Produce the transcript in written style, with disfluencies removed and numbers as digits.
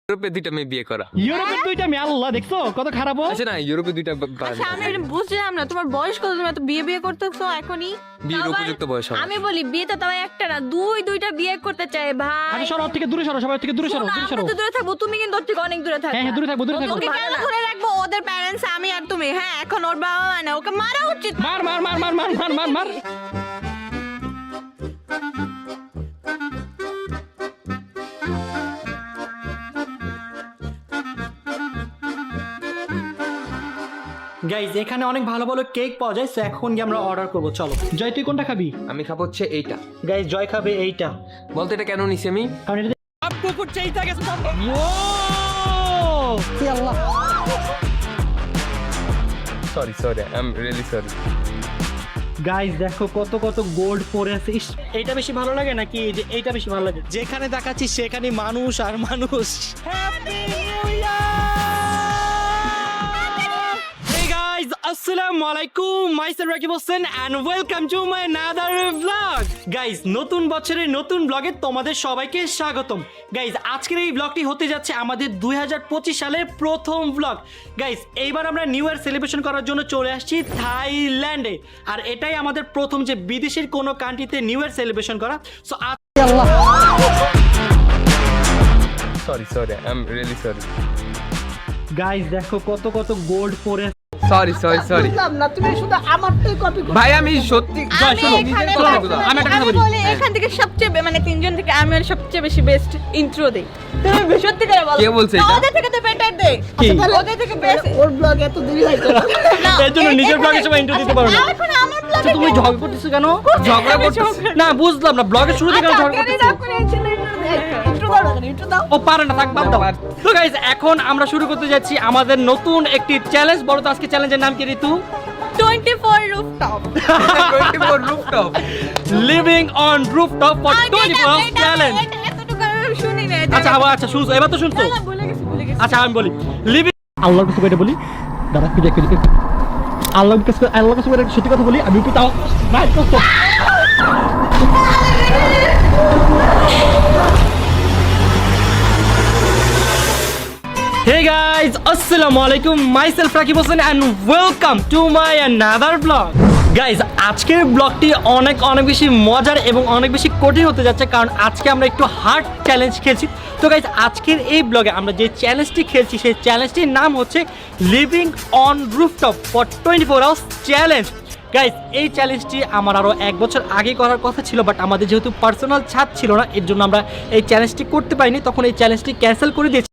ইউরোপে দুইটা মেয়ে বিয়ে করা। ইউরোপের দুইটা মেয়ে, আল্লাহ দেখছো কত খারাপ। আচ্ছা না, ইউরোপে দুইটা আচ্ছা আমি এটা বুঝলাম না, তোমার বয়স কত? তুমি এত বিয়ে করতেছো এখনই? বিয়ের উপযুক্ত বয়স হবে। আমি বলি বিয়ে তো তাও একটা না, দুইটা বিয়ে করতে চাই ভাই। আরে সরো, থেকে দূরে সরো, সবাই থেকে দূরে সরো, দূরে সরো। আমরা তো দূরে থাকবো, তুমি কিন্তু ওর থেকে অনেক দূরে থাকবে। হ্যাঁ দূরে থাকবো, দূরে থাকবো। ওকে কেন ধরে রাখবো? ওদের প্যারেন্টস আমি আর তুমি। হ্যাঁ এখন ওর বাবা মানে ওকে মারা উচিত। মার মার মার মার মার মার মার মার। গাইজ এখানে অনেক ভালো ভালো কেক পাওয়া যায়, সো এখন গিয়ে আমরা অর্ডার করবো। চলো জয়, তুই কোনটা খাবি? আমি খাবো হচ্ছে এইটা। গাইজ জয় খাবে এইটা। বলতে এটা কেন নিছি আমি? কারণ এটা আপকো কুছ চাইতা গেছে। ও আল্লাহ, sorry I am really sorry. Guys দেখো কত কত গোল্ড পরে আছে। ইস, এইটা বেশি ভালো লাগে নাকি যে এইটা বেশি ভালো লাগে? যেখানে দেখাচ্ছি সেখানে মানুষ আর মানুষ। Happy new year! Hey guys, আসসালামু আলাইকুম, myself Rakib Hossain and welcome to my another blog. Guys নতুন বছরের নতুন ব্লগে তোমাদের সবাইকে স্বাগতম। গাইজ আজকের এই ব্লগটি হতে যাচ্ছে আমাদের 2025 সালের প্রথম ব্লগ। গাইজ এইবার আমরা নিউ ইয়ার সেলিব্রেশন করার জন্য চলে আসছি থাইল্যান্ডে, আর এটাই আমাদের প্রথম যে বিদেশের কোনো কান্ট্রিতে নিউ ইয়ার সেলিব্রেশন করা। So sorry I am really sorry. Guys দেখো কত কত গোল্ড পরে। সরি বুঝলাম না, তুমি শুধু আমারটাই কপি করো। ভাই আমি সত্যি আমি বলি এখান থেকে সবচেয়ে মানে তিনজন থেকে আমি আর সবচেয়ে বেশি বেস্ট ইন্ট্রো দেই। তুমি সত্যি করে বলো, কে বলছে এটা? ওদের থেকে তো বেটার দেই। ওদের থেকে বেস্ট। ওর ব্লগ এত দেরি হয় কেন? এর জন্য নিজের ব্লগে সময় ইন্ট্রো দিতে পারো না। এখন আমার ব্লগে তুমি ঝগড়া করতেছো কেন? ঝগড়া করতেছি না বুঝলাম না, ব্লগের শুরুতে কেন ঝগড়া করতেছো? ইন্ট্রো দাও না, ইন্ট্রো দাও। ও পারে না, থাক বাদ দাও। তো গাইস এখন আমরা শুরু করতে যাচ্ছি আমাদের নতুন একটি চ্যালেঞ্জ। বলো তো আজকে চ্যালেঞ্জের নাম কি ঋতু? 24 rooftop 24 rooftop living on rooftop for 24 hours challenge. এতটুকু আমি শুনি না। আচ্ছা আচ্ছা শুনছো, এবার তো শুনছো। না, ভুলে গেছি। আচ্ছা আমি বলি লিভিং আল্লাহর কাছে কইটা বলি, দাঁড়া কি দেখি আল্লাহর কাছে কইটা সত্যি কথা বলি, আমি একটু তাও ভাই কষ্ট। Hey guys, assalamu alaikum, myself Rakib Hossain and welcome to my another vlog. Guys আজকের ব্লগটি অনেক বেশি মজার এবং অনেক বেশি কঠিন হতে যাচ্ছে, কারণ আজকে আমরা একটু হার্ড চ্যালেঞ্জ খেলছি। তো গাইজ আজকের এই ব্লগে আমরা যে চ্যালেঞ্জটি খেলছি সেই চ্যালেঞ্জটির নাম হচ্ছে living on rooftop for 24 hours challenge. Guys এই চ্যালেঞ্জটি আমার আরও 1 বছর আগে করার কথা ছিল, বাট আমাদের যেহেতু পার্সোনাল ছাদ ছিল না, এর জন্য আমরা এই চ্যালেঞ্জটি করতে পারিনি, তখন এই চ্যালেঞ্জটি ক্যান্সেল করে দিয়েছি।